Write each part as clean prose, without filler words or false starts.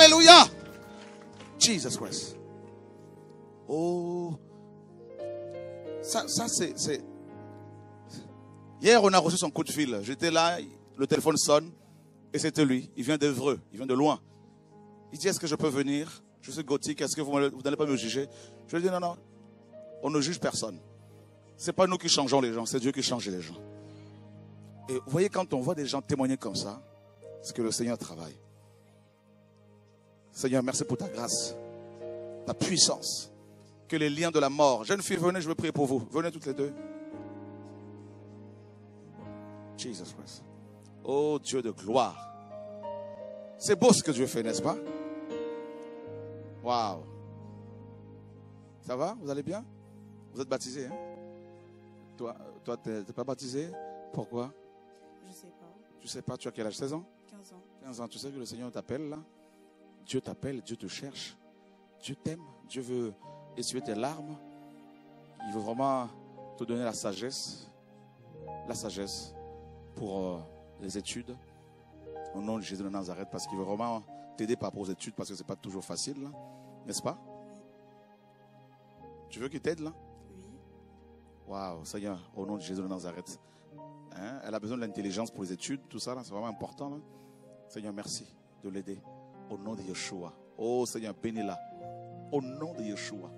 Alléluia. Jesus Christ. Oh. Ça c'est... Hier, on a reçu son coup de fil. J'étais là, le téléphone sonne et c'était lui. Il vient d'Evreux, il vient de loin. Il dit, est-ce que je peux venir? Je suis gothique, est-ce que vous n'allez pas me juger? Je lui dis, non, on ne juge personne. Ce n'est pas nous qui changeons les gens, c'est Dieu qui change les gens. Et vous voyez, quand on voit des gens témoigner comme ça, c'est que le Seigneur travaille. Seigneur, merci pour ta grâce, ta puissance. Que les liens de la mort... Jeune fille, venez, je veux prier pour vous. Venez toutes les deux. Jesus Christ. Oh Dieu de gloire. C'est beau ce que Dieu fait, n'est-ce pas? Waouh. Ça va? Vous allez bien? Vous êtes baptisé, hein? Toi, tu n'es pas baptisé? Pourquoi? Je ne sais pas. Tu ne sais pas, tu as quel âge? 16 ans? 15 ans. 15 ans. Tu sais que le Seigneur t'appelle là? Dieu t'appelle, Dieu te cherche. Dieu t'aime. Dieu veut essuyer tes larmes. Il veut vraiment te donner la sagesse. La sagesse pour les études. Au nom de Jésus de Nazareth. Parce qu'il veut vraiment t'aider par rapport aux études. Parce que ce n'est pas toujours facile là. N'est-ce pas? Tu veux qu'il t'aide là? Oui. Waouh, Seigneur, au nom de Jésus de Nazareth. Hein? Elle a besoin de l'intelligence pour les études. Tout ça là, c'est vraiment important là. Seigneur, merci de l'aider. Au nom de Yeshua. Oh Seigneur, bénis-la. Au nom de Yeshua.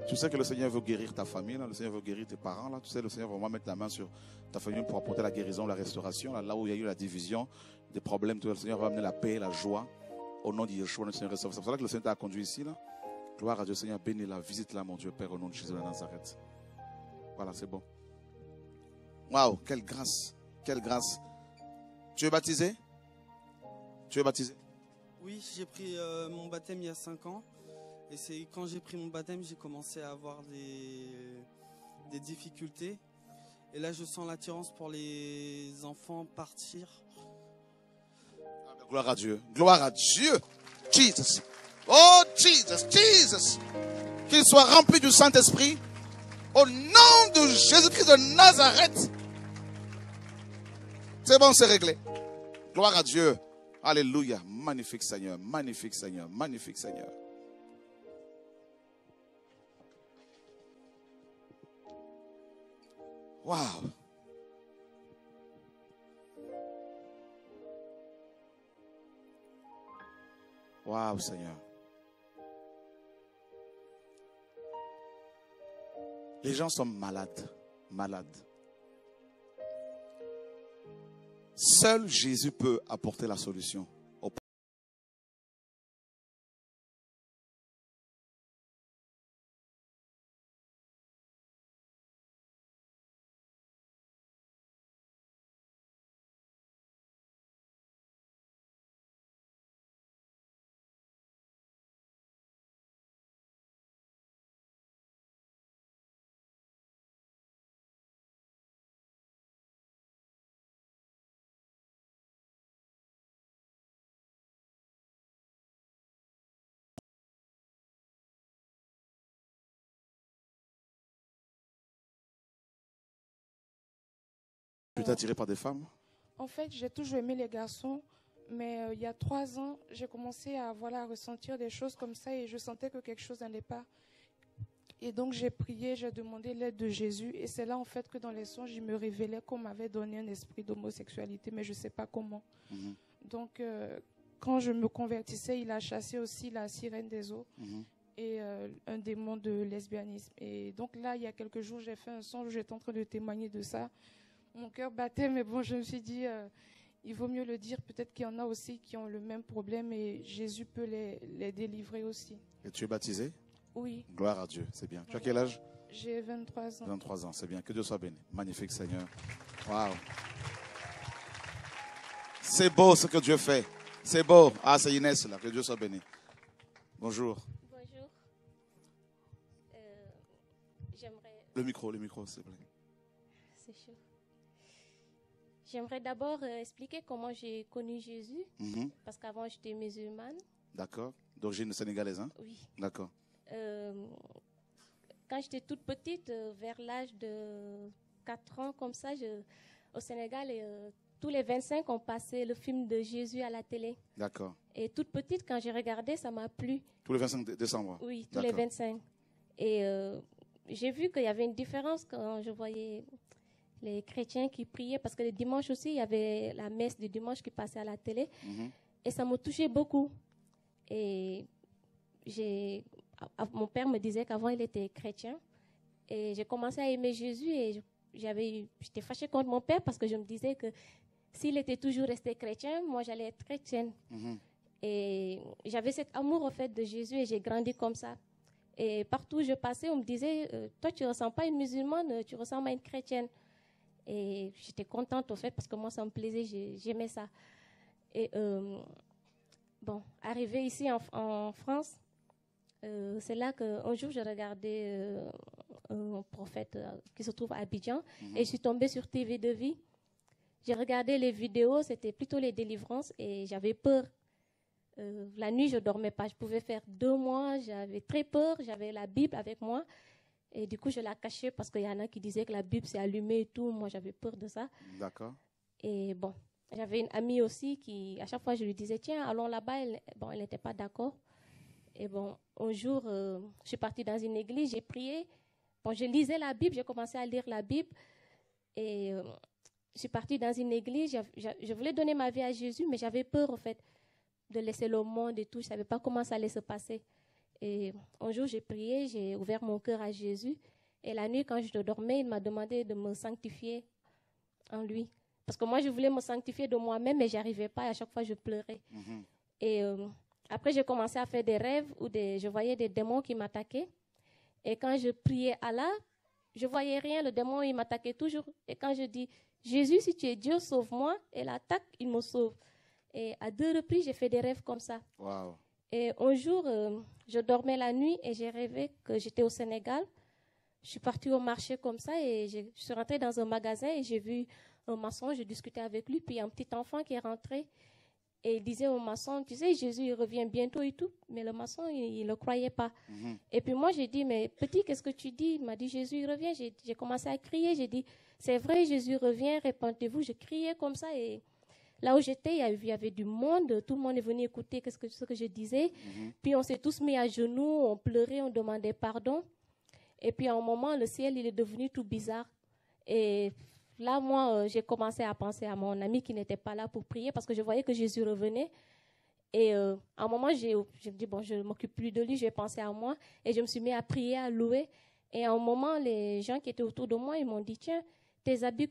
Tu sais que le Seigneur veut guérir ta famille, là. Le Seigneur veut guérir tes parents. Là. Tu sais, le Seigneur va vraiment mettre la main sur ta famille pour apporter la guérison, la restauration. Là où il y a eu la division, des problèmes, le Seigneur va amener la paix, la joie. Au nom de Yeshua, le Seigneur restaure. C'est pour ça que le Seigneur t'a conduit ici. Là. Gloire à Dieu, Seigneur, bénis-la, visite-la, mon Dieu, Père, au nom de Jésus de Nazareth. Voilà, c'est bon. Waouh, quelle grâce, quelle grâce. Tu es baptisé? Tu es baptisé? Oui, j'ai pris mon baptême il y a 5 ans. Et c'est quand j'ai pris mon baptême, j'ai commencé à avoir des difficultés. Et là, je sens l'attirance pour les enfants partir. Gloire à Dieu. Gloire à Dieu. Jesus. Oh, Jesus, Jesus. Qu'il soit rempli du Saint-Esprit. Au nom de Jésus-Christ de Nazareth. C'est bon, c'est réglé. Gloire à Dieu. Alléluia. Magnifique Seigneur. Magnifique Seigneur. Magnifique Seigneur. Waouh. Waouh, Seigneur. Les gens sont malades. Malades. Seul Jésus peut apporter la solution. Tu t'es attiré par des femmes? En fait, j'ai toujours aimé les garçons, mais il y a 3 ans, j'ai commencé à ressentir des choses comme ça et je sentais que quelque chose n'allait pas. Et donc j'ai prié, j'ai demandé l'aide de Jésus et c'est là en fait que dans les songes, il me révélait qu'on m'avait donné un esprit d'homosexualité, mais je ne sais pas comment. Donc quand je me convertissais, il a chassé aussi la sirène des eaux et un démon de lesbianisme. Et donc là, il y a quelques jours, j'ai fait un songe où j'étais en train de témoigner de ça. Mon cœur battait, mais bon, je me suis dit, il vaut mieux le dire. Peut-être qu'il y en a aussi qui ont le même problème et Jésus peut les délivrer aussi. Et tu es baptisé? Oui. Gloire à Dieu, c'est bien. Tu as quel âge? J'ai 23 ans. 23 ans, c'est bien. Que Dieu soit béni. Magnifique Seigneur. Waouh. C'est beau ce que Dieu fait. C'est beau. Ah, c'est Inès là. Que Dieu soit béni. Bonjour. Bonjour. J'aimerais... Le micro, s'il te plaît. C'est chaud. J'aimerais d'abord expliquer comment j'ai connu Jésus. Parce qu'avant, j'étais musulmane. D'accord. D'origine sénégalaise, hein? Oui. D'accord. Quand j'étais toute petite, vers l'âge de 4 ans, comme ça, au Sénégal, tous les 25, on passait le film de Jésus à la télé. D'accord. Et toute petite, quand j'ai regardé, ça m'a plu. Tous les 25 décembre? Oui, tous les 25. Et j'ai vu qu'il y avait une différence quand je voyais les chrétiens qui priaient, parce que le dimanche aussi, il y avait la messe du dimanche qui passait à la télé. Et ça me touchait beaucoup. Et mon père me disait qu'avant, il était chrétien. Et j'ai commencé à aimer Jésus et j'étais fâchée contre mon père parce que je me disais que s'il était toujours resté chrétien, moi, j'allais être chrétienne. Et j'avais cet amour, au fait, de Jésus et j'ai grandi comme ça. Et partout où je passais, on me disait, toi, tu ne ressembles pas à une musulmane, tu ressembles à une chrétienne. Et j'étais contente, au fait, parce que moi, ça me plaisait, j'aimais ça. Et bon, arrivée ici en France, c'est là qu'un jour, je regardais un prophète qui se trouve à Abidjan et je suis tombée sur TV de Vie. J'ai regardé les vidéos, c'était plutôt les délivrances et j'avais peur. La nuit, je ne dormais pas. Je pouvais faire 2 mois, j'avais très peur, j'avais la Bible avec moi. Et du coup, je la cachais parce qu'il y en a qui disaient que la Bible s'est allumée et tout. Moi, j'avais peur de ça. D'accord. Et bon, j'avais une amie aussi qui, à chaque fois, je lui disais, tiens, allons là-bas. Elle n'était pas d'accord. Et bon, un jour, je suis partie dans une église, j'ai prié. Bon, je lisais la Bible, j'ai commencé à lire la Bible. Et je suis partie dans une église. Je voulais donner ma vie à Jésus, mais j'avais peur, en fait, de laisser le monde et tout. Je ne savais pas comment ça allait se passer. Et un jour, j'ai prié, j'ai ouvert mon cœur à Jésus. Et la nuit, quand je dormais, il m'a demandé de me sanctifier en lui. Parce que moi, je voulais me sanctifier de moi-même, mais je n'y arrivais pas. Et à chaque fois, je pleurais. Et après, j'ai commencé à faire des rêves où je voyais des démons qui m'attaquaient. Et quand je priais Allah, je ne voyais rien. Le démon, il m'attaquait toujours. Et quand je dis, Jésus, si tu es Dieu, sauve-moi. Et l'attaque, il me sauve. Et à 2 reprises, j'ai fait des rêves comme ça. Wow. Et un jour, je dormais la nuit et j'ai rêvé que j'étais au Sénégal. Je suis partie au marché comme ça et je suis rentrée dans un magasin et j'ai vu un maçon, je discutais avec lui. Puis il y a un petit enfant qui est rentré et il disait au maçon, tu sais, Jésus, il revient bientôt et tout. Mais le maçon, il ne le croyait pas. Et puis moi, j'ai dit, mais petit, qu'est-ce que tu dis? Il m'a dit, Jésus, il revient. J'ai commencé à crier. J'ai dit, c'est vrai, Jésus revient, répentez-vous. Je criais comme ça et là où j'étais, il y avait du monde. Tout le monde est venu écouter ce que je disais. Puis on s'est tous mis à genoux, on pleurait, on demandait pardon. Et puis à un moment, le ciel, il est devenu tout bizarre. Et là, moi, j'ai commencé à penser à mon ami qui n'était pas là pour prier parce que je voyais que Jésus revenait. Et à un moment, je me dis, bon, je ne m'occupe plus de lui, je vais penser à moi. Et je me suis mis à prier, à louer. Et à un moment, les gens qui étaient autour de moi, ils m'ont dit, tiens, tes habits,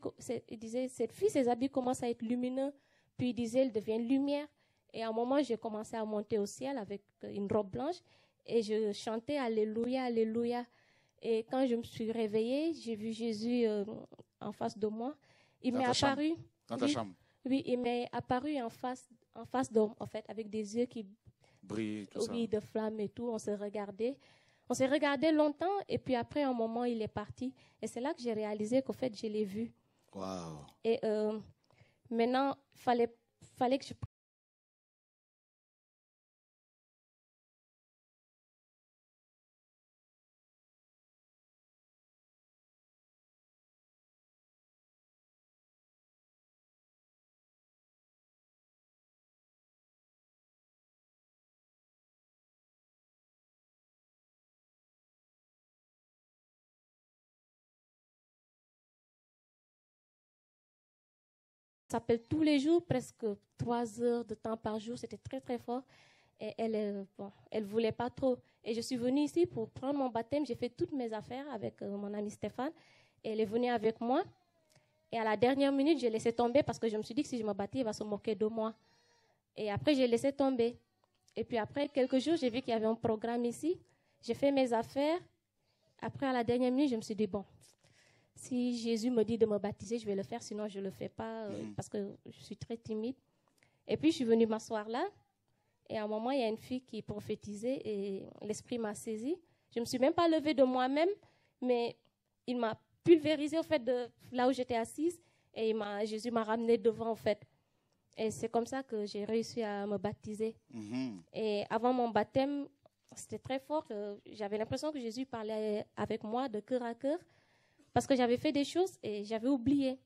ils disaient, cette fille, ses habits commencent à être lumineux. Puis il disait, elle devient lumière. Et à un moment, j'ai commencé à monter au ciel avec une robe blanche. Et je chantais Alléluia, Alléluia. Et quand je me suis réveillée, j'ai vu Jésus en face de moi. Il m'est apparu. Dans ta chambre? Oui, il m'est apparu en face d'homme, en fait, avec des yeux qui brillent, tout ça. Oui, de flammes et tout. On s'est regardé longtemps. Et puis après, un moment, il est parti. Et c'est là que j'ai réalisé qu'en fait, je l'ai vu. Wow. Et maintenant, fallait que je... Ça s'appelle tous les jours, presque 3 heures de temps par jour. C'était très, très fort. Et elle voulait pas trop. Et je suis venue ici pour prendre mon baptême. J'ai fait toutes mes affaires avec mon ami Stéphane. Et elle est venue avec moi. Et à la dernière minute, j'ai laissé tomber parce que je me suis dit que si je me battais, il va se moquer de moi. Et après, j'ai laissé tomber. Et puis après quelques jours, j'ai vu qu'il y avait un programme ici. J'ai fait mes affaires. Après, à la dernière minute, je me suis dit, bon, si Jésus me dit de me baptiser, je vais le faire. Sinon, je ne le fais pas parce que je suis très timide. Et puis, je suis venue m'asseoir là. Et à un moment, il y a une fille qui prophétisait et l'esprit m'a saisie. Je ne me suis même pas levée de moi-même, mais il m'a pulvérisée au fait de là où j'étais assise et Jésus m'a ramenée devant, en fait. Et c'est comme ça que j'ai réussi à me baptiser. Et avant mon baptême, c'était très fort. J'avais l'impression que Jésus parlait avec moi de cœur à cœur parce que j'avais fait des choses et j'avais oublié.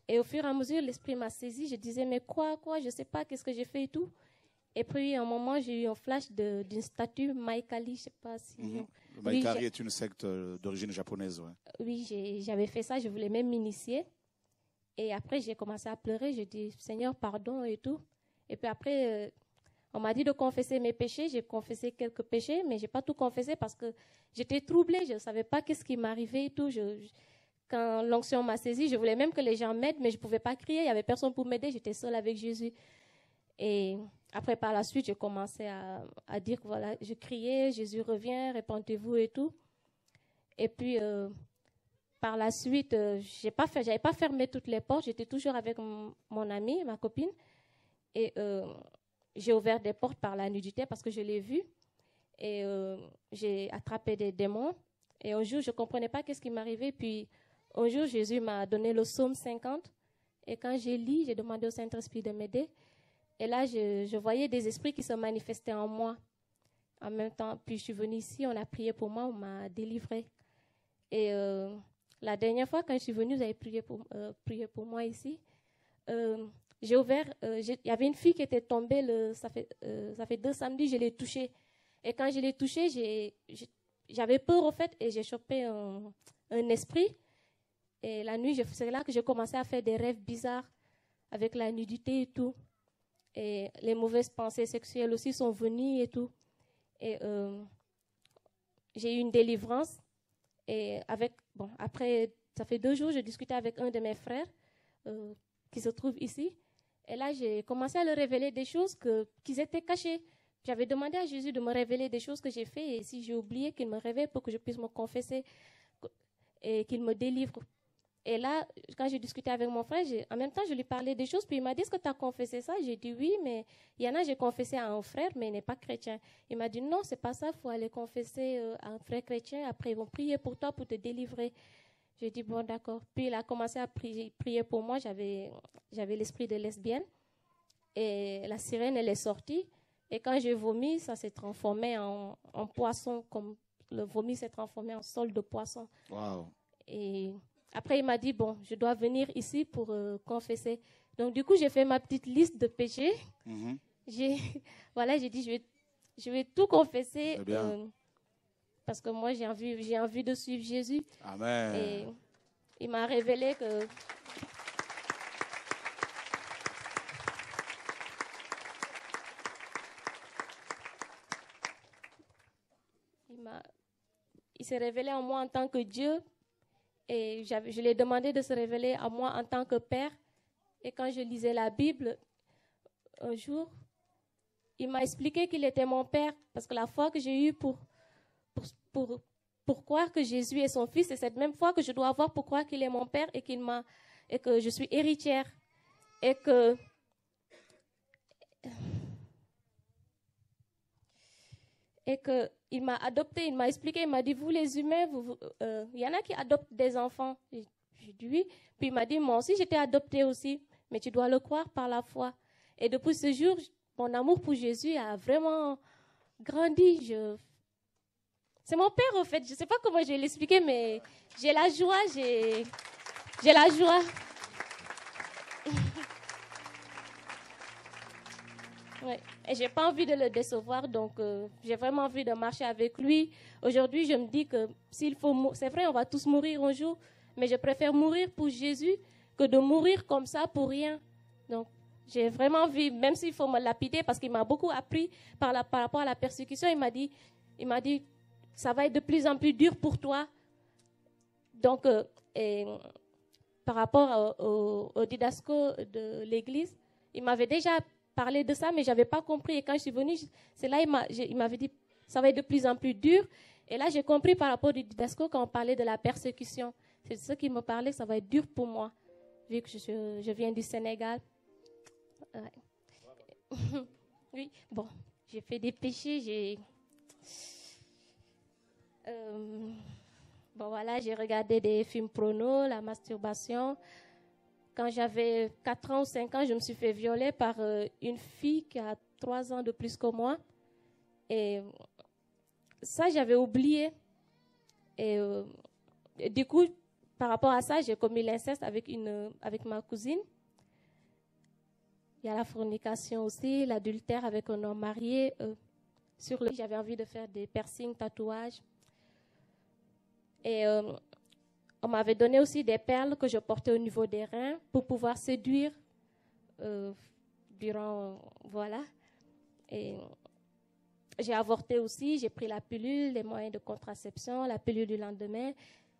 Et au fur et à mesure, l'esprit m'a saisi. Je disais, mais quoi, je ne sais pas, qu'est-ce que j'ai fait et tout. Et puis, à un moment, j'ai eu un flash d'une statue, Maikali, je ne sais pas si... Maikari est une secte d'origine japonaise. Ouais. Oui, j'avais fait ça, je voulais même m'initier. Et après, j'ai commencé à pleurer. Je dis, Seigneur, pardon et tout. Et puis après, on m'a dit de confesser mes péchés. J'ai confessé quelques péchés, mais je n'ai pas tout confessé parce que j'étais troublée. Je ne savais pas qu'est-ce qui m'arrivait et tout. Quand l'onction m'a saisie, je voulais même que les gens m'aident, mais je ne pouvais pas crier. Il n'y avait personne pour m'aider. J'étais seule avec Jésus. Et après, par la suite, j'ai commencé à dire que voilà, je criais, Jésus revient, répentez-vous et tout. Et puis, par la suite, j'avais pas fermé toutes les portes. J'étais toujours avec mon amie, ma copine. Et j'ai ouvert des portes par la nudité parce que je l'ai vu. Et j'ai attrapé des démons. Et un jour, je ne comprenais pas qu'est-ce qui m'arrivait. Puis, un jour, Jésus m'a donné le psaume 50. Et quand j'ai lu, j'ai demandé au Saint-Esprit de m'aider. Et là, je voyais des esprits qui se manifestaient en moi. En même temps, puis je suis venue ici, on a prié pour moi, on m'a délivrée. Et la dernière fois, quand je suis venue, vous avez prié pour moi ici. J'ai ouvert, il y avait une fille qui était tombée, ça fait 2 samedis, je l'ai touchée. Et quand je l'ai touchée, j'avais peur au fait, et j'ai chopé un esprit. Et la nuit, c'est là que j'ai commencé à faire des rêves bizarres avec la nudité et tout. Et les mauvaises pensées sexuelles aussi sont venues et tout. Et j'ai eu une délivrance. Et après, ça fait 2 jours, je discutais avec un de mes frères qui se trouve ici. Et là, j'ai commencé à leur révéler des choses qui étaient cachées. J'avais demandé à Jésus de me révéler des choses que j'ai faites. Et si j'ai oublié, qu'il me révèle pour que je puisse me confesser et qu'il me délivre. Et là, quand j'ai discuté avec mon frère, en même temps, je lui parlais des choses. Puis il m'a dit, est-ce que tu as confessé ça? J'ai dit oui, mais il y en a, j'ai confessé à un frère, mais il n'est pas chrétien. Il m'a dit, non, c'est pas ça, il faut aller confesser à un frère chrétien. Après, ils vont prier pour toi, pour te délivrer. J'ai dit, bon, d'accord. Puis il a commencé à prier pour moi. J'avais l'esprit de lesbienne. Et la sirène, elle est sortie. Et quand j'ai vomi, ça s'est transformé en poisson, comme le vomi s'est transformé en sol de poisson. Wow. Et après, il m'a dit, bon, je dois venir ici pour confesser. Donc, du coup, j'ai fait ma petite liste de péchés. Mhm. J'ai dit, je vais tout confesser parce que moi, j'ai envie de suivre Jésus. Amen. Et il m'a révélé que... Il s'est révélé en moi en tant que Dieu. Et je lui ai demandé de se révéler à moi en tant que père. Et quand je lisais la Bible, un jour, il m'a expliqué qu'il était mon père. Parce que la foi que j'ai eue pour croire que Jésus est son fils, c'est cette même foi que je dois avoir pour croire qu'il est mon père et que je suis héritière. Et qu'il m'a adopté, il m'a expliqué, il m'a dit, vous les humains, il y en a qui adoptent des enfants. J'ai dit oui. Puis il m'a dit, moi aussi j'étais adoptée aussi, mais tu dois le croire par la foi. Et depuis ce jour, mon amour pour Jésus a vraiment grandi. C'est mon père en fait, je ne sais pas comment je vais l'expliquer, mais j'ai la joie, j'ai la joie. Ouais. Et je n'ai pas envie de le décevoir, donc j'ai vraiment envie de marcher avec lui. Aujourd'hui, je me dis que s'il faut c'est vrai, on va tous mourir un jour, mais je préfère mourir pour Jésus que de mourir comme ça pour rien. Donc, j'ai vraiment envie, même s'il faut me lapider, parce qu'il m'a beaucoup appris par rapport à la persécution, il m'a dit, ça va être de plus en plus dur pour toi. Donc, par rapport au didasco de l'église, il m'avait déjà parlé de ça, mais je n'avais pas compris. Et quand je suis venue, c'est là il m'avait dit, ça va être de plus en plus dur. Et là, j'ai compris par rapport au didasco quand on parlait de la persécution. C'est ce qui me parlait, ça va être dur pour moi, vu que je viens du Sénégal. Ouais. Oui, bon, j'ai fait des péchés, bon voilà, j'ai regardé des films porno, la masturbation. Quand j'avais 4 ans ou 5 ans, je me suis fait violer par une fille qui a 3 ans de plus que moi. Et ça, j'avais oublié. Et du coup, par rapport à ça, j'ai commis l'inceste avec ma cousine. Il y a la fornication aussi, l'adultère avec un homme marié. J'avais envie de faire des piercings, tatouages. Et on m'avait donné aussi des perles que je portais au niveau des reins pour pouvoir séduire voilà. Et j'ai avorté aussi, j'ai pris la pilule, les moyens de contraception, la pilule du lendemain,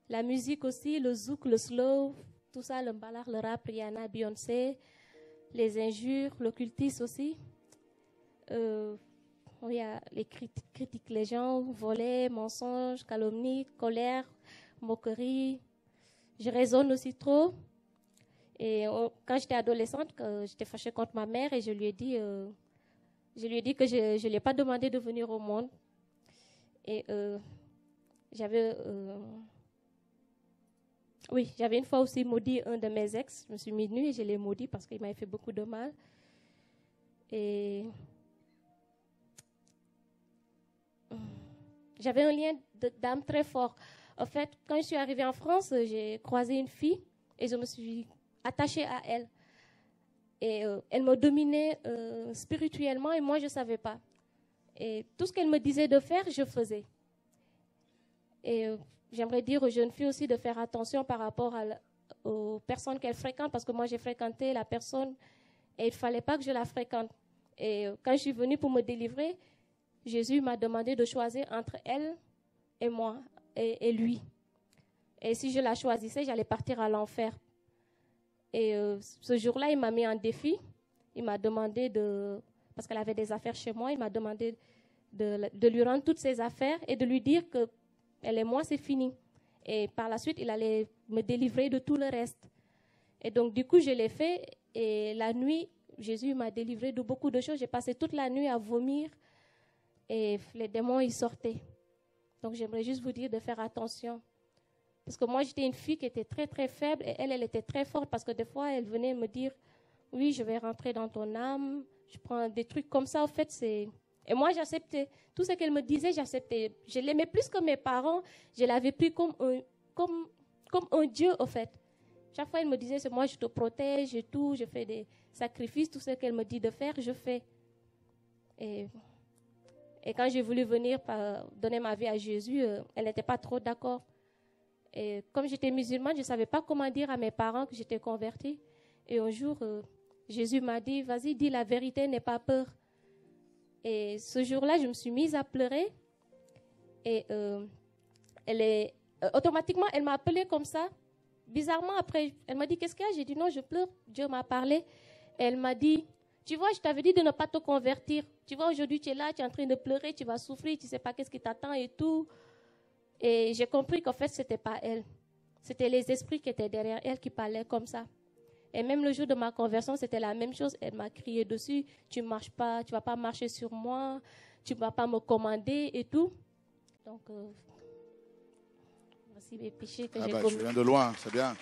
la musique aussi, le zouk, le slow, tout ça, le ballard, le rap, Rihanna, Beyoncé, les injures, l'occultisme aussi. Il y a les critiques les gens, volets, mensonges, calomnies, colère, moquerie. Je raisonne aussi trop. Et quand j'étais adolescente, j'étais fâchée contre ma mère et je lui ai dit que je ne lui ai pas demandé de venir au monde. Et j'avais une fois aussi maudit un de mes ex. Je me suis mis nue et je l'ai maudit parce qu'il m'avait fait beaucoup de mal. Et j'avais un lien d'âme très fort. En fait, quand je suis arrivée en France, j'ai croisé une fille et je me suis attachée à elle. Et elle me dominait spirituellement et moi, je ne savais pas. Et tout ce qu'elle me disait de faire, je faisais. Et j'aimerais dire aux jeunes filles aussi de faire attention par rapport aux personnes qu'elles fréquentent, parce que moi, j'ai fréquenté la personne et il ne fallait pas que je la fréquente. Et quand je suis venue pour me délivrer, Jésus m'a demandé de choisir entre elle et moi et lui. Et si je la choisissais, j'allais partir à l'enfer. Et ce jour-là, il m'a mis en défi. Il m'a demandé parce qu'elle avait des affaires chez moi, il m'a demandé de lui rendre toutes ses affaires et de lui dire qu'elle et moi, c'est fini. Et par la suite, il allait me délivrer de tout le reste. Et donc, du coup, je l'ai fait. Et la nuit, Jésus m'a délivré de beaucoup de choses. J'ai passé toute la nuit à vomir. Et les démons, ils sortaient. Donc, j'aimerais juste vous dire de faire attention. Parce que moi, j'étais une fille qui était très, très faible. Et elle était très forte parce que des fois, elle venait me dire, oui, je vais rentrer dans ton âme. Je prends des trucs comme ça. En fait, c'est... Et moi, j'acceptais. Tout ce qu'elle me disait, j'acceptais. Je l'aimais plus que mes parents. Je l'avais pris comme un Dieu, en fait. Chaque fois, elle me disait, c'est moi, je te protège et tout. Je fais des sacrifices. Tout ce qu'elle me dit de faire, je fais. Et quand j'ai voulu venir donner ma vie à Jésus, elle n'était pas trop d'accord. Et comme j'étais musulmane, je ne savais pas comment dire à mes parents que j'étais convertie. Et un jour, Jésus m'a dit, vas-y, dis la vérité, n'aie pas peur. Et ce jour-là, je me suis mise à pleurer. Et automatiquement, elle m'a appelée comme ça. Bizarrement, après, elle m'a dit, qu'est-ce qu'il y a? J'ai dit, non, je pleure. Dieu m'a parlé. Et elle m'a dit, tu vois, je t'avais dit de ne pas te convertir. Tu vois, aujourd'hui, tu es là, tu es en train de pleurer, tu vas souffrir, tu ne sais pas qu'est-ce qui t'attend et tout. Et j'ai compris qu'en fait, ce n'était pas elle. C'était les esprits qui étaient derrière elle qui parlaient comme ça. Et même le jour de ma conversion, c'était la même chose. Elle m'a crié dessus, tu ne marches pas, tu ne vas pas marcher sur moi, tu ne vas pas me commander et tout. Donc, voici les péchés que j'ai commis. Je viens de loin, c'est bien.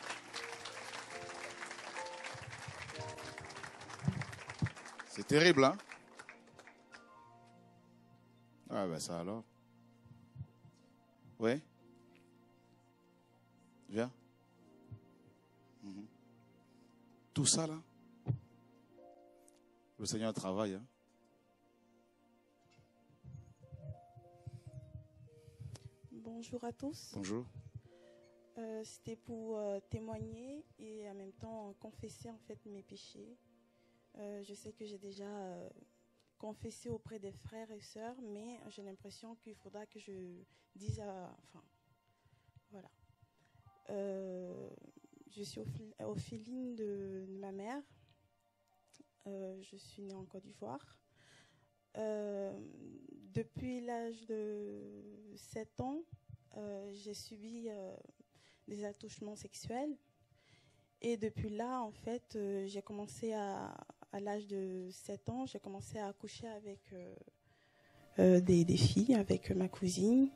C'est terrible, hein? Ah ben ça alors. Oui? Viens. Tout ça là, le Seigneur travaille. Hein? Bonjour à tous. Bonjour. C'était pour témoigner et en même temps confesser en fait mes péchés. Je sais que j'ai déjà confessé auprès des frères et sœurs, mais j'ai l'impression qu'il faudra que je dise voilà. Je suis orpheline de ma mère. Je suis née en Côte d'Ivoire. Depuis l'âge de 7 ans, j'ai subi des attouchements sexuels. Et depuis là, en fait, j'ai commencé à l'âge de 7 ans, j'ai commencé à coucher avec des filles, avec ma cousine.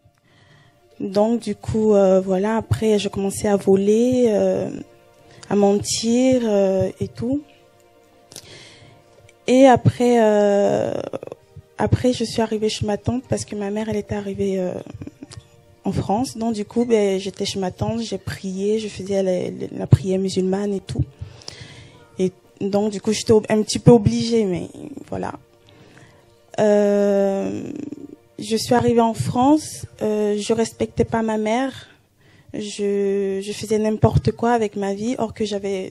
Donc, du coup, voilà, après, j'ai commencé à voler, à mentir et tout. Et après, je suis arrivée chez ma tante parce que ma mère, elle était arrivée en France. Donc du coup, j'étais chez ma tante, j'ai prié, je faisais la prière musulmane et tout. Et donc du coup, j'étais un petit peu obligée, mais voilà. Je suis arrivée en France, je respectais pas ma mère, je faisais n'importe quoi avec ma vie, or que je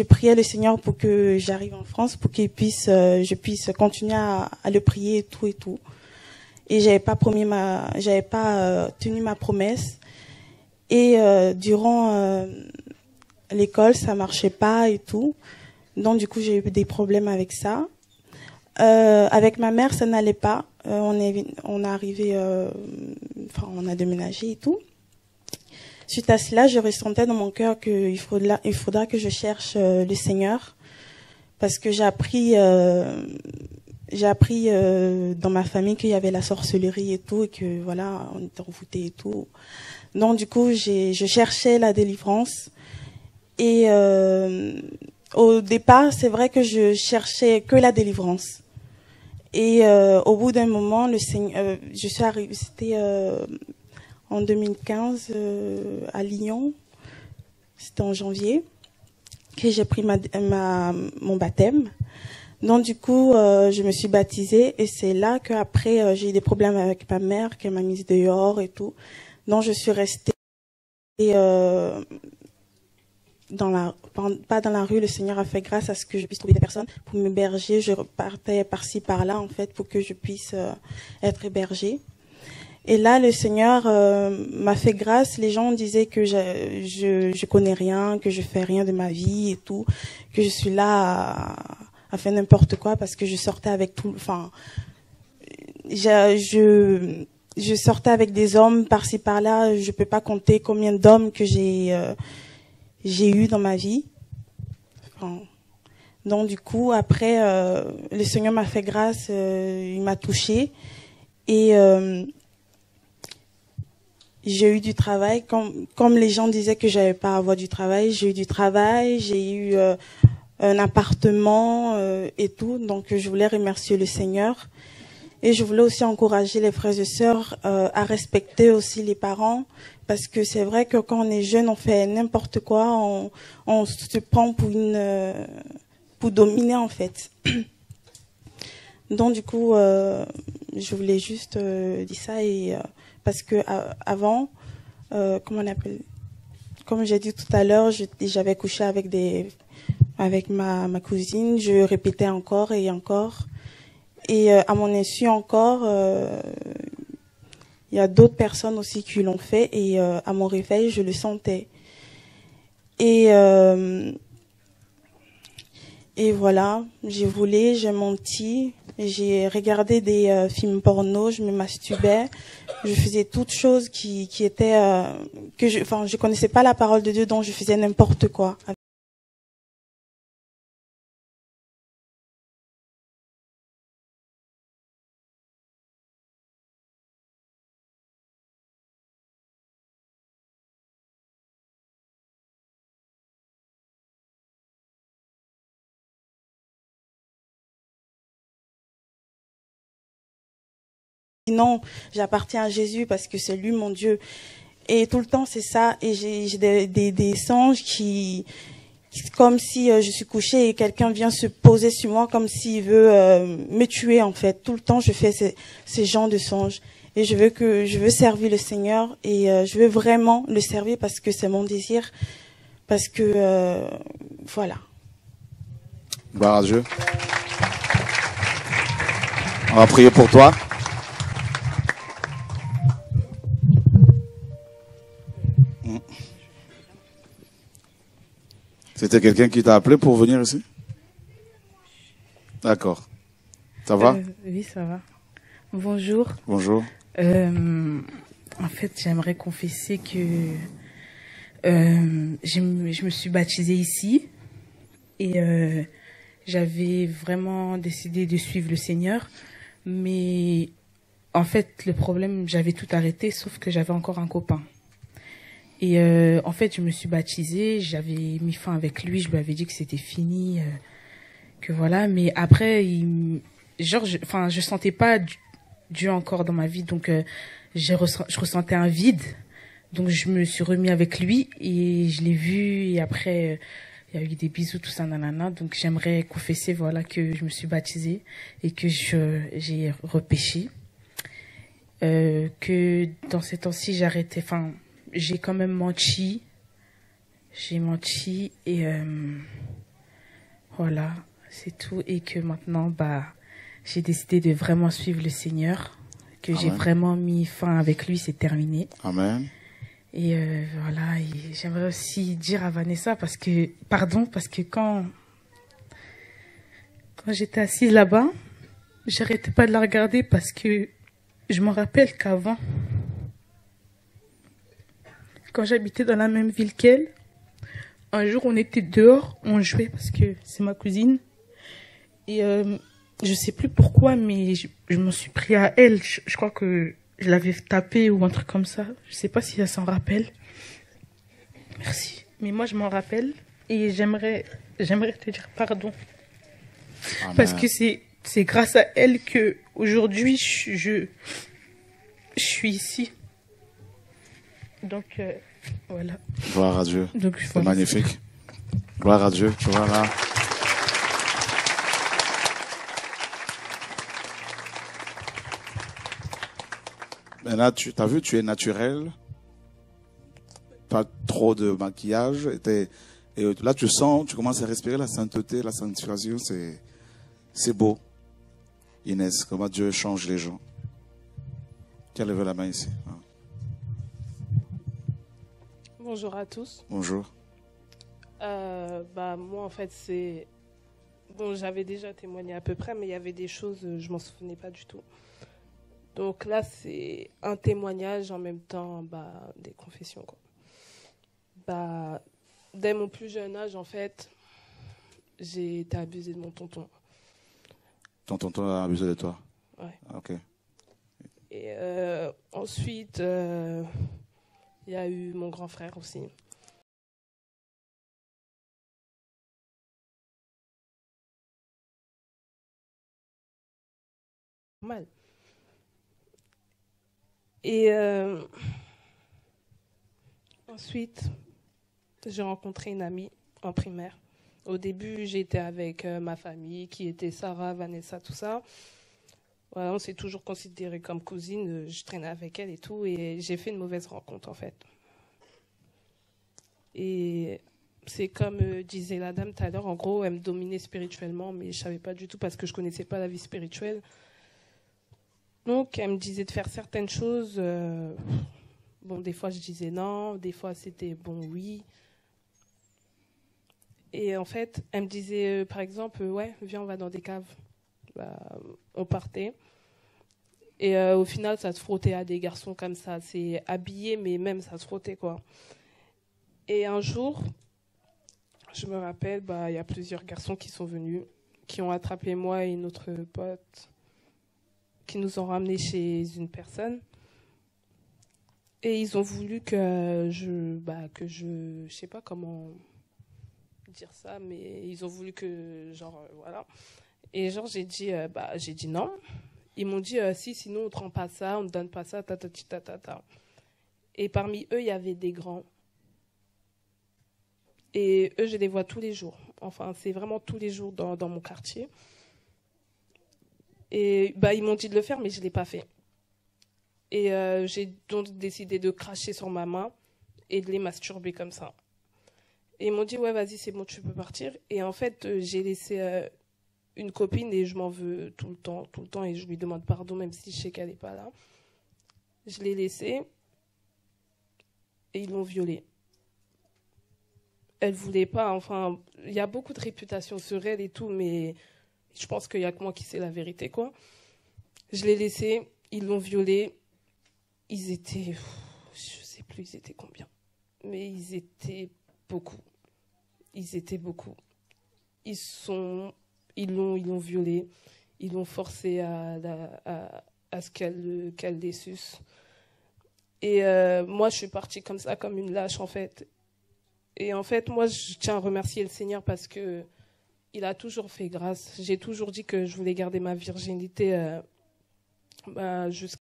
priais le Seigneur pour que j'arrive en France, pour qu'il puisse, je puisse continuer à le prier et tout. Et j'avais pas tenu ma promesse. Et durant l'école, ça marchait pas et tout. Donc du coup, j'ai eu des problèmes avec ça. Avec ma mère, ça n'allait pas. On a déménagé et tout. Suite à cela, je ressentais dans mon cœur qu'il faudra que je cherche le Seigneur, parce que j'ai appris dans ma famille qu'il y avait la sorcellerie et tout, et que voilà, on était envoûtés et tout. Donc du coup, je cherchais la délivrance. Et au départ, c'est vrai que je cherchais que la délivrance. Et au bout d'un moment, le Seigneur, je suis arrivée, c'était en 2015 à Lyon, c'était en janvier, que j'ai pris mon baptême. Donc du coup, je me suis baptisée et c'est là qu'après j'ai eu des problèmes avec ma mère, qu'elle m'a mise dehors et tout. Donc je suis restée pas dans la rue. Le Seigneur a fait grâce à ce que je puisse trouver des personnes pour m'héberger. Je repartais par-ci par-là en fait pour que je puisse être hébergée. Et là, le Seigneur m'a fait grâce. Les gens disaient que je connais rien, que je fais rien de ma vie et tout, que je suis là à faire n'importe quoi parce que je sortais avec tout. Enfin, je sortais avec des hommes par-ci par-là. Je peux pas compter combien d'hommes que j'ai eu dans ma vie. Enfin, donc du coup, après, le Seigneur m'a fait grâce. Il m'a touchée et j'ai eu du travail, comme les gens disaient que j'allais pas avoir du travail, j'ai eu du travail, j'ai eu un appartement et tout. Donc je voulais remercier le Seigneur et je voulais aussi encourager les frères et sœurs à respecter aussi les parents, parce que c'est vrai que quand on est jeune, on fait n'importe quoi, on se prend pour dominer en fait. Donc du coup, je voulais juste dire ça et parce que avant, comment on appelle, comme j'ai dit tout à l'heure, j'avais couché avec ma cousine, je répétais encore et encore, et à mon insu encore, il y a d'autres personnes aussi qui l'ont fait, et à mon réveil, je le sentais. Et voilà, j'ai menti, j'ai regardé des films porno, je me masturbais, je faisais toutes choses qui étaient je connaissais pas la parole de Dieu, donc je faisais n'importe quoi. Non, j'appartiens à Jésus parce que c'est lui mon Dieu. Et tout le temps, c'est ça. Et j'ai des songes qui, comme si je suis couchée et quelqu'un vient se poser sur moi comme s'il veut me tuer en fait. Tout le temps, je fais ces genres de songes. Et je veux servir le Seigneur et je veux vraiment le servir parce que c'est mon désir. Parce que, voilà. Gloire à Dieu. On va prier pour toi. C'était quelqu'un qui t'a appelé pour venir ici? D'accord. Ça va? Oui, ça va. Bonjour. Bonjour. En fait, j'aimerais confesser que je me suis baptisée ici et j'avais vraiment décidé de suivre le Seigneur. Mais en fait, le problème, j'avais tout arrêté, sauf que j'avais encore un copain. Et en fait, je me suis baptisée, j'avais mis fin avec lui, je lui avais dit que c'était fini, que voilà. Mais après, je sentais pas Dieu encore dans ma vie, donc je ressentais un vide. Donc je me suis remis avec lui et je l'ai vu et après il y a eu des bisous, tout ça, nanana. Donc j'aimerais confesser voilà, que je me suis baptisée et que j'ai repêché. Que dans ces temps-ci j'arrêtais, enfin j'ai quand même menti. J'ai menti et voilà, c'est tout. Et que maintenant, j'ai décidé de vraiment suivre le Seigneur. Que j'ai vraiment mis fin avec lui, c'est terminé. Amen. Et voilà, et j'aimerais aussi dire à Vanessa, parce que quand j'étais assise là-bas, j'arrêtais pas de la regarder parce que je me rappelle qu'avant, quand j'habitais dans la même ville qu'elle, un jour on était dehors, on jouait parce que c'est ma cousine. Et je sais plus pourquoi, mais je m'en suis pris à elle. Je crois que je l'avais tapée ou un truc comme ça. Je sais pas si elle s'en rappelle. Merci. Mais moi, je m'en rappelle et j'aimerais te dire pardon. Amen. Parce que c'est grâce à elle que aujourd'hui je suis ici. Donc, voilà. Gloire à Dieu. Donc, c'est magnifique. Gloire à Dieu. Voilà. Mais là, tu as vu, tu es naturel. Pas trop de maquillage. Et là, tu commences à respirer la sainteté, la sanctification. C'est beau. Inès, comment Dieu change les gens. Tu as levé la main ici. Bonjour à tous. Bonjour. Moi, en fait, c'est... Bon, j'avais déjà témoigné à peu près, mais il y avait des choses, je m'en souvenais pas du tout. Donc là, c'est un témoignage en même temps des confessions, quoi. Dès mon plus jeune âge, en fait, j'ai été abusée de mon tonton. Ton tonton a abusé de toi? Ouais. Ok. Et ensuite, il y a eu mon grand frère aussi. Mal. Et ensuite, j'ai rencontré une amie en primaire. Au début, j'étais avec ma famille, qui était Sarah, Vanessa, tout ça. Voilà, on s'est toujours considéré comme cousine. Je traînais avec elle et tout. Et j'ai fait une mauvaise rencontre, en fait. Et c'est comme disait la dame tout à l'heure. En gros, elle me dominait spirituellement, mais je ne savais pas du tout parce que je ne connaissais pas la vie spirituelle. Donc, elle me disait de faire certaines choses. Bon, des fois, je disais non. Des fois, c'était bon, oui. Et en fait, elle me disait, par exemple, ouais, viens, on va dans des caves. On partait. Et au final, ça se frottait à des garçons comme ça. C'est habillé, mais même ça se frottait, quoi. Et un jour, je me rappelle, il y a plusieurs garçons qui sont venus, qui ont attrapé moi et notre pote, qui nous ont ramenés chez une personne. Et ils ont voulu que je sais pas comment dire ça, mais ils ont voulu que, voilà. Et j'ai dit non. Ils m'ont dit, sinon on ne te rend pas ça, on ne te donne pas ça, ta. Et parmi eux, il y avait des grands. Et eux, je les vois tous les jours. Enfin, c'est vraiment tous les jours dans mon quartier. Et ils m'ont dit de le faire, mais je ne l'ai pas fait. Et j'ai donc décidé de cracher sur ma main et de les masturber comme ça. Et ils m'ont dit, ouais, vas-y, c'est bon, tu peux partir. Et en fait, j'ai laissé une copine et je m'en veux tout le temps. Et je lui demande pardon, même si je sais qu'elle n'est pas là. Je l'ai laissée et ils l'ont violée. Elle ne voulait pas, enfin, il y a beaucoup de réputation sur elle et tout, mais je pense qu'il n'y a que moi qui sais la vérité, quoi. Je l'ai laissée, ils l'ont violée. Ils étaient, je ne sais plus, ils étaient combien. Mais ils étaient beaucoup. Ils étaient beaucoup. Ils l'ont violée. Ils l'ont forcée à ce qu'elle les suce. Et moi, je suis partie comme ça, comme une lâche, en fait. Et en fait, moi, je tiens à remercier le Seigneur parce que il a toujours fait grâce. J'ai toujours dit que je voulais garder ma virginité jusqu'à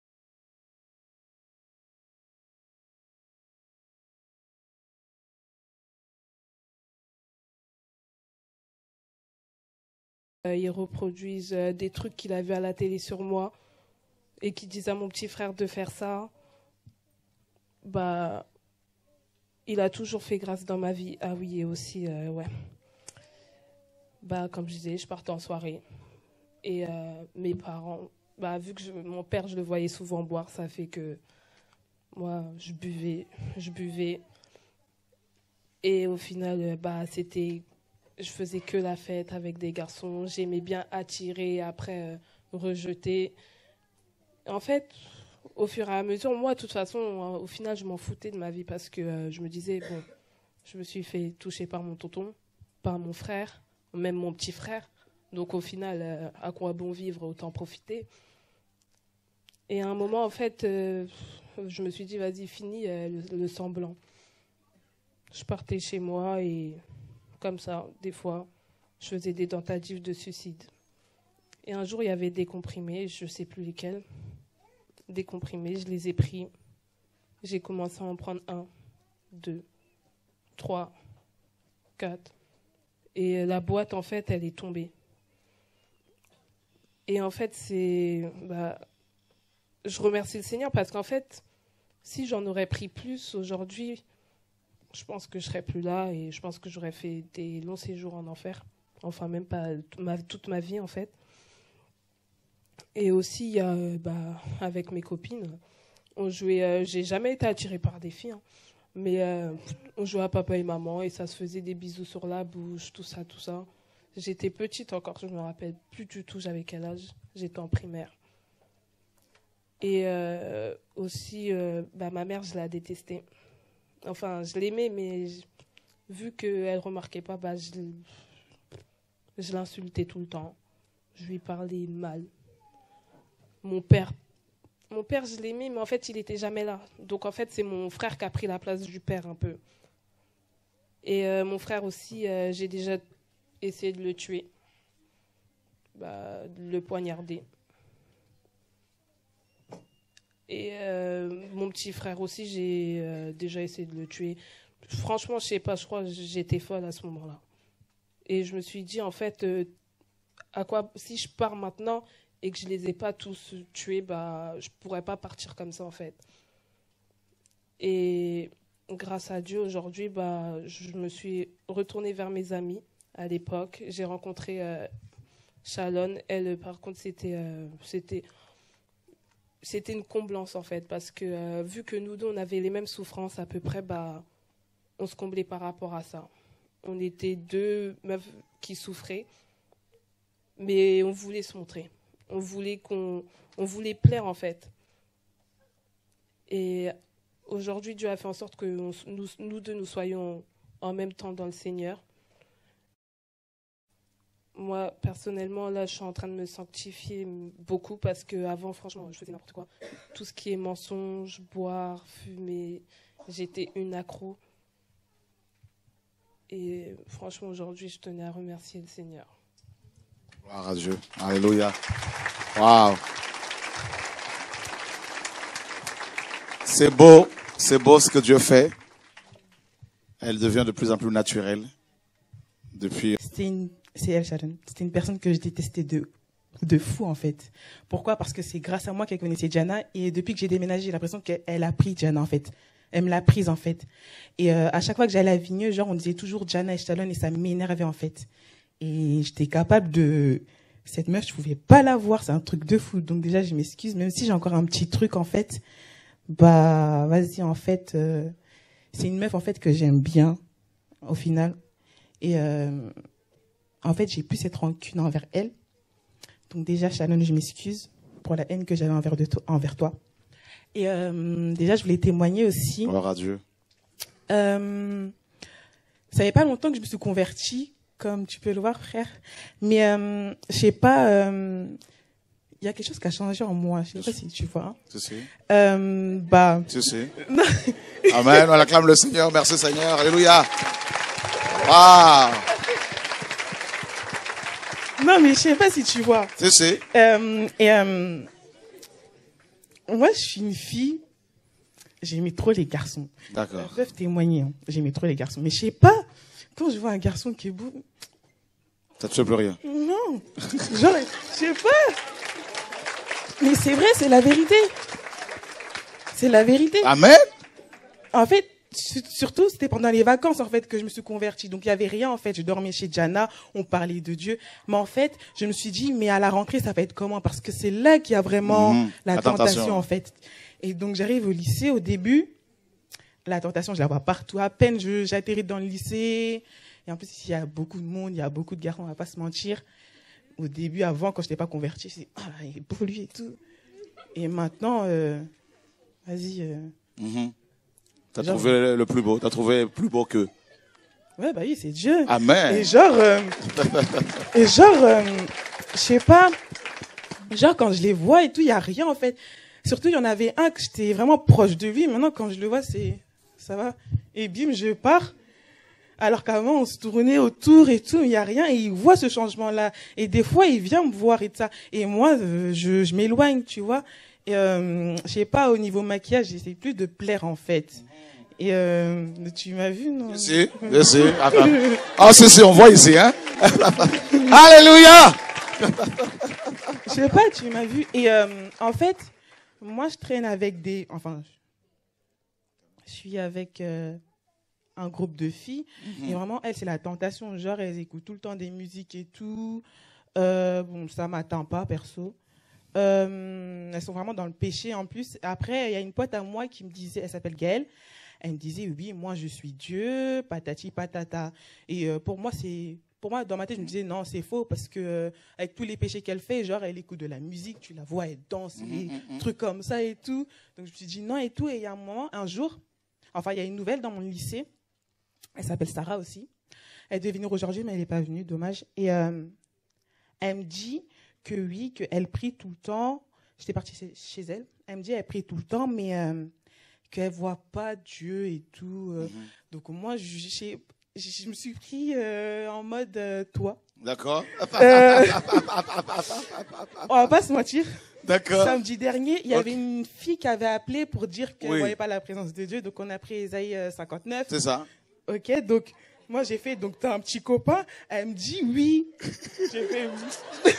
Ils reproduisent des trucs qu'il a vu à la télé sur moi et qui disent à mon petit frère de faire ça. Bah, il a toujours fait grâce dans ma vie. Ah oui, et aussi, ouais. Bah, comme je disais, je partais en soirée. Et mes parents, bah, vu que mon père, je le voyais souvent boire, ça fait que moi, je buvais. Et au final, bah, je faisais que la fête avec des garçons. J'aimais bien attirer, après rejeter. En fait, au fur et à mesure, moi, de toute façon, au final, je m'en foutais de ma vie parce que je me disais, bon, je me suis fait toucher par mon tonton, par mon frère, même mon petit frère. Donc au final, à quoi bon vivre, autant profiter. Et à un moment, en fait, je me suis dit, vas-y, fini le semblant. Je partais chez moi et comme ça, des fois, je faisais des tentatives de suicide. Et un jour, il y avait des comprimés, je ne sais plus lesquels. Des comprimés, je les ai pris. J'ai commencé à en prendre 1, 2, 3, 4. Et la boîte, en fait, elle est tombée. Et en fait, je remercie le Seigneur parce qu'en fait, si j'en aurais pris plus aujourd'hui, je pense que je serais plus là et je pense que j'aurais fait des longs séjours en enfer. Enfin, même pas toute ma vie, en fait. Et aussi, il y a, avec mes copines, on jouait. J'ai jamais été attirée par des filles, hein, mais on jouait à papa et maman et ça se faisait des bisous sur la bouche, tout ça, tout ça. J'étais petite encore, je me rappelle plus du tout. J'avais quel âge? J'étais en primaire. Et aussi, ma mère, je la détestais. Enfin, je l'aimais, mais vu qu'elle ne remarquait pas, je l'insultais tout le temps. Je lui parlais mal. Mon père, je l'aimais, mais en fait, il n'était jamais là. Donc, en fait, c'est mon frère qui a pris la place du père un peu. Et mon frère aussi, j'ai déjà essayé de le tuer, de le poignarder. Et mon petit frère aussi, j'ai déjà essayé de le tuer. Franchement, je sais pas, je crois que j'étais folle à ce moment-là. Et je me suis dit, en fait, si je pars maintenant et que je les ai pas tous tués, je pourrais pas partir comme ça, en fait. Et grâce à Dieu, aujourd'hui, je me suis retournée vers mes amis à l'époque. J'ai rencontré Shalon. Elle, par contre, c'était une comblance, en fait, parce que vu que nous deux, on avait les mêmes souffrances à peu près, on se comblait par rapport à ça. On était deux meufs qui souffraient, mais on voulait se montrer. On voulait plaire, en fait. Et aujourd'hui, Dieu a fait en sorte que nous deux, nous soyons en même temps dans le Seigneur. Moi, personnellement, là, je suis en train de me sanctifier beaucoup parce qu'avant, franchement, je faisais n'importe quoi. Tout ce qui est mensonge, boire, fumer, j'étais une accro. Et franchement, aujourd'hui, je tenais à remercier le Seigneur. Gloire à Dieu. Alléluia. Waouh. C'est beau ce que Dieu fait. Elle devient de plus en plus naturelle. C'est elle, Sharon. C'était une personne que je détestais de fou, en fait. Pourquoi? Parce que c'est grâce à moi qu'elle connaissait Diana. Et depuis que j'ai déménagé, j'ai l'impression qu'elle a pris Diana, en fait. Elle me l'a prise, en fait. Et à chaque fois que j'allais à Vigneux, on disait toujours Diana et Sharon et ça m'énervait, en fait. Et j'étais capable de... Cette meuf, je pouvais pas la voir. C'est un truc de fou. Donc déjà, je m'excuse. Même si j'ai encore un petit truc, en fait. Vas-y, en fait. C'est une meuf, en fait, que j'aime bien, au final. Et... en fait, j'ai plus cette rancune envers elle. Donc déjà, Shannon, je m'excuse pour la haine que j'avais envers toi. Et déjà, je voulais témoigner aussi. Gloire à Dieu. Ça fait pas longtemps que je me suis convertie, comme tu peux le voir, frère. Mais je sais pas, il y a quelque chose qui a changé en moi. Je sais pas si tu vois. Si. Si. Amen, on acclame le Seigneur. Merci Seigneur. Alléluia. Waouh. Non, mais je sais pas si tu vois. Si. Moi, je suis une fille. J'aimais trop les garçons. D'accord. Ils peuvent témoigner. Hein. J'aimais trop les garçons. Mais je sais pas, quand je vois un garçon qui est beau... Ça te fait plus rien? Non. Non. Genre, je sais pas. Mais c'est vrai, c'est la vérité. C'est la vérité. Amen. En fait, surtout, c'était pendant les vacances, en fait, que je me suis convertie. Donc, il y avait rien, en fait. Je dormais chez Jana, on parlait de Dieu. Mais en fait, je me suis dit, mais à la rentrée, ça va être comment? Parce que c'est là qu'il y a vraiment la tentation, en fait. Et donc, j'arrive au lycée, au début. La tentation, je la vois partout. À peine j'atterris dans le lycée. Et en plus, il y a beaucoup de monde, il y a beaucoup de garçons, on va pas se mentir. Au début, avant, quand je n'étais pas convertie, je me suis dit, ah, il est beau lui et tout. Et maintenant, vas-y. T'as trouvé le plus beau, t'as trouvé plus beau qu'eux. Ouais, bah oui, c'est Dieu. Amen. Et genre, je sais pas, genre quand je les vois et tout, il y a rien en fait. Surtout, il y en avait un que j'étais vraiment proche de lui. Maintenant, quand je le vois, ça va. Et bim, je pars. Alors qu'avant, on se tournait autour et tout, il y a rien. Et il voit ce changement-là. Et des fois, il vient me voir et tout ça. Et moi, je m'éloigne, tu vois. Et je sais pas, au niveau maquillage, j'essaie plus de plaire en fait. Et tu m'as vu, non? Si. Ah, si, on voit ici, hein. Alléluia. Je sais pas, tu m'as vu. Et en fait, moi, je traîne avec je suis avec un groupe de filles. Et vraiment, elles, c'est la tentation. Genre, elles écoutent tout le temps des musiques et tout. Bon, ça m'atteint pas, perso. Elles sont vraiment dans le péché en plus. Après, il y a une pote à moi qui me disait, elle s'appelle Gaëlle. Elle me disait, oui, moi, je suis Dieu, patati patata. Et pour moi, dans ma tête, je me disais, non, c'est faux, parce que avec tous les péchés qu'elle fait, genre, elle écoute de la musique, tu la vois, elle danse, des trucs comme ça et tout. Donc, je me suis dit, non, et tout. Et il y a un jour, il y a une nouvelle dans mon lycée. Elle s'appelle Sarah aussi. Elle devait venir aujourd'hui, mais elle n'est pas venue, dommage. Et elle me dit que oui, qu'elle prie tout le temps. J'étais partie chez elle. Elle me dit qu'elle prie tout le temps, mais qu'elle ne voit pas Dieu et tout. Donc moi, je me suis pris en mode toi. D'accord. On va pas se mentir. D'accord. Samedi dernier, il y avait une fille qui avait appelé pour dire qu'elle ne voyait pas la présence de Dieu. Donc on a pris Ésaïe 59. C'est ça. Ok, donc moi j'ai fait, donc t'as un petit copain. Elle me dit oui. J'ai fait oui.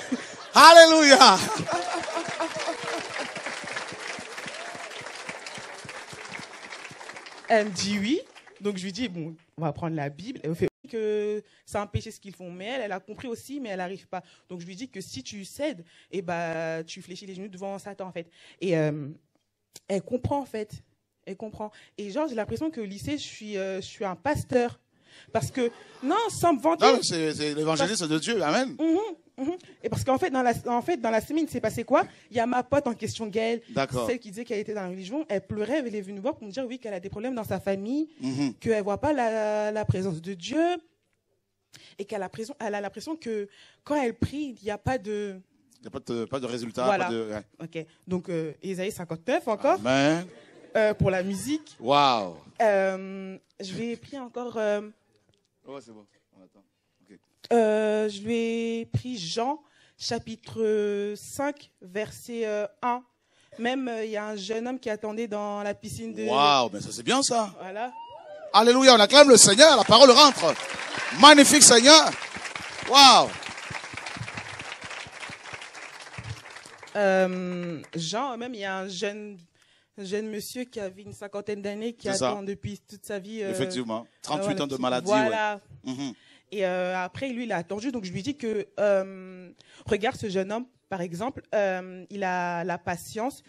Alléluia. Elle me dit oui. Donc je lui dis, bon, on va prendre la Bible. Elle me fait que c'est un péché ce qu'ils font. Mais elle a compris aussi, mais elle n'arrive pas. Donc je lui dis que si tu cèdes, tu fléchis les genoux devant Satan, en fait. Et elle comprend, en fait. Elle comprend. Et genre, j'ai l'impression que au lycée, je suis un pasteur. Parce que, non, sans me vanter. Non, c'est l'évangéliste de Dieu. Amen. Et parce qu'en fait, dans la semaine, il s'est passé quoi? Il y a ma pote en question, Gaëlle, celle qui disait qu'elle était dans la religion. Elle pleurait, elle est venue me voir pour me dire oui, qu'elle a des problèmes dans sa famille, qu'elle ne voit pas la présence de Dieu, et qu'elle a l'impression que quand elle prie, il n'y a pas de... Il n'y a pas de résultat. Voilà. Ok. Donc, Ésaïe 59 encore. Amen. Pour la musique. Waouh. Je vais prier encore... c'est bon. On attend. Je lui ai pris Jean, chapitre 5, verset 1. Même, il y a un jeune homme qui attendait dans la piscine de... Waouh, mais ça c'est bien ça. Voilà. Alléluia, on acclame le Seigneur, la parole rentre. Magnifique Seigneur. Waouh. Jean, même, il y a un jeune monsieur qui avait une 50aine d'années qui attend depuis toute sa vie. Effectivement, 38 ans de maladie. Voilà. Ouais. Et après, lui, il a attendu. Donc, je lui dis que, regarde ce jeune homme, par exemple, il a la patience,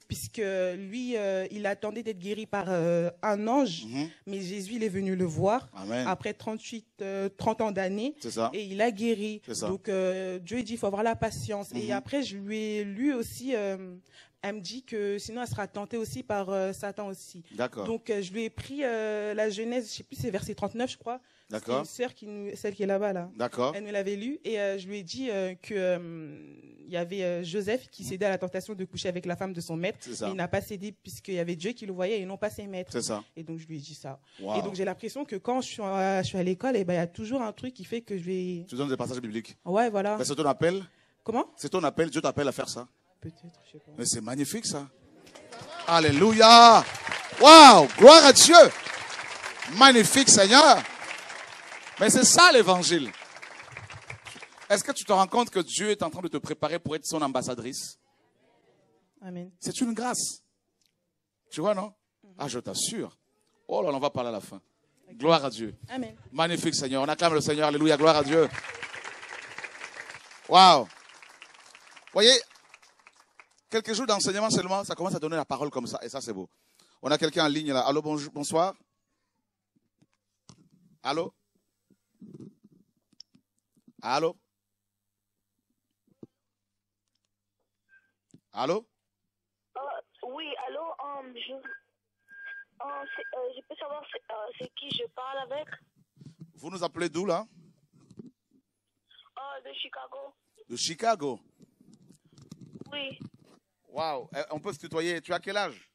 puisque lui, il attendait d'être guéri par un ange, mais Jésus, il est venu le voir. Amen. Après 30 ans d'années, et il a guéri. Donc, Dieu, il dit, il faut avoir la patience. Et après, je lui ai lu aussi... elle me dit que sinon elle sera tentée aussi par Satan aussi. D'accord. Donc je lui ai pris la Genèse, je sais plus, c'est verset 39 je crois. D'accord. C'est une sœur celle qui est là-bas là. D'accord. Elle nous l'avait lu et je lui ai dit que il y avait Joseph qui cédait à la tentation de coucher avec la femme de son maître, mais il n'a pas cédé puisqu'il y avait Dieu qui le voyait et non pas ses maîtres. C'est ça. Et donc je lui ai dit ça. Wow. Et donc j'ai l'impression que quand je suis à l'école, il y a toujours un truc qui fait que je vais. Tu donnes des passages bibliques. Ouais, voilà. C'est ton appel. Comment? C'est ton appel. Dieu t'appelle à faire ça. Peut-être, je sais pas. Mais c'est magnifique ça. Alléluia. Waouh, gloire à Dieu. Magnifique Seigneur. Mais c'est ça l'évangile. Est-ce que tu te rends compte que Dieu est en train de te préparer pour être son ambassadrice? Amen. C'est une grâce. Tu vois, non? Ah, je t'assure. Oh là, on va parler à la fin. Gloire à Dieu. Amen. Magnifique, Seigneur. On acclame le Seigneur. Alléluia. Gloire à Dieu. Waouh. Voyez, quelques jours d'enseignement seulement, ça commence à donner la parole comme ça. Et ça, c'est beau. On a quelqu'un en ligne là. Allô, bonjour, bonsoir. Allô? Allô? Allô? Oui, allô, je peux savoir c'est qui je parle avec? Vous nous appelez d'où là? De Chicago. De Chicago. Oui. Waouh, on peut se tutoyer. Tu as quel âge?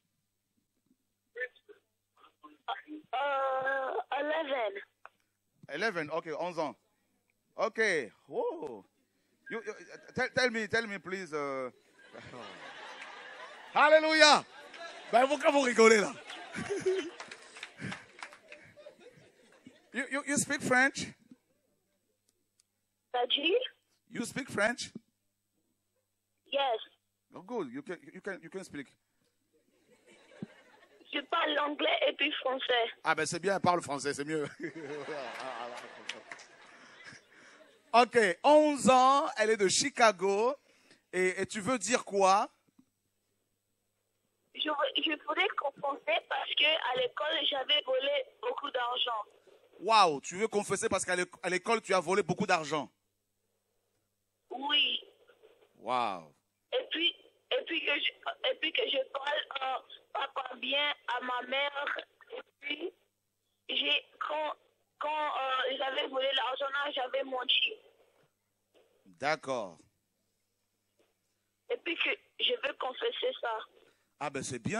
11. 11, ok, 11 ans. Ok, oh. Tell me please. Alléluia. Ben pourquoi vous rigolez là? you speak French? Tajir? You speak French? Yes. Oh, good. You can speak. Je parle anglais et puis français. Ah ben c'est bien, parle français, c'est mieux. Ok, 11 ans, elle est de Chicago. Et tu veux dire quoi? Je voulais confesser parce qu'à l'école, j'avais volé beaucoup d'argent. Waouh, tu veux confesser parce qu'à l'école, tu as volé beaucoup d'argent? Oui. Waouh. Et puis que je parle pas bien à ma mère. Et puis, quand j'avais volé l'argent, j'avais menti. D'accord. Et puis que je veux confesser ça. Ah ben c'est bien.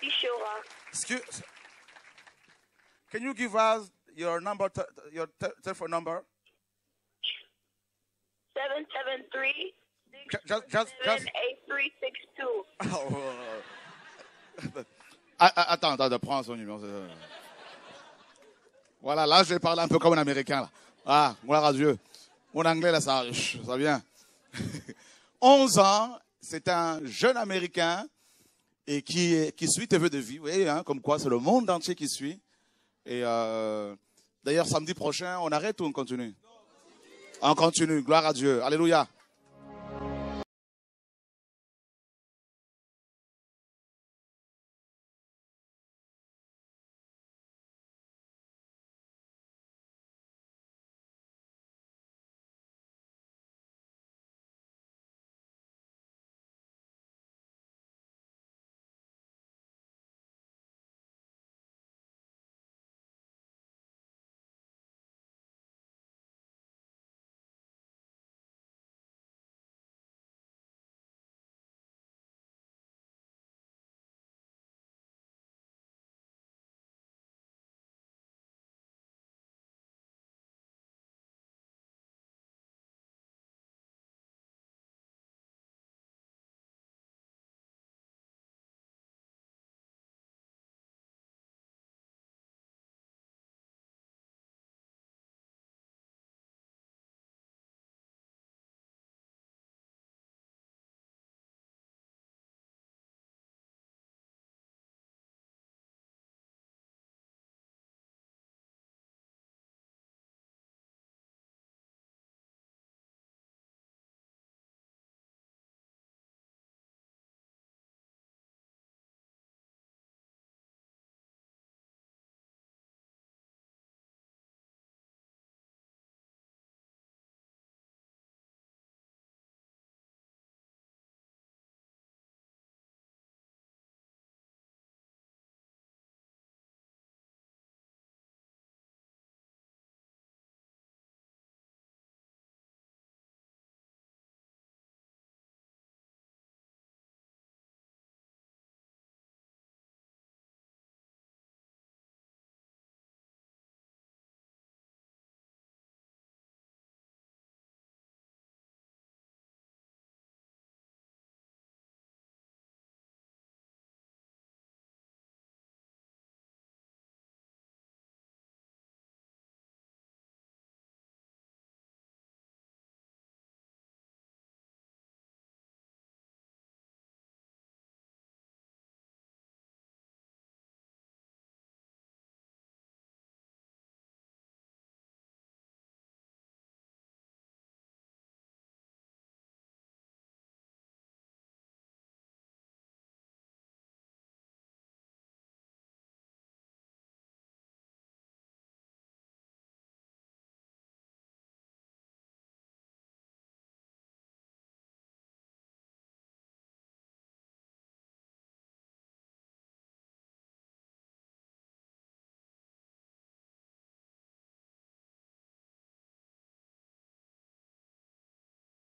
Merci, Shora. Can you give us your number, your telephone number? 773 Just 8362. Attends, prends son numéro. Voilà, là, je vais parler un peu comme un Américain. Là. Ah, gloire à Dieu. Mon anglais, là, ça vient. 11 ans, c'est un jeune Américain et qui suit tes vœux de vie. Vous voyez, hein, comme quoi, c'est le monde entier qui suit. Et d'ailleurs, samedi prochain, on arrête ou on continue? On continue, gloire à Dieu. Alléluia.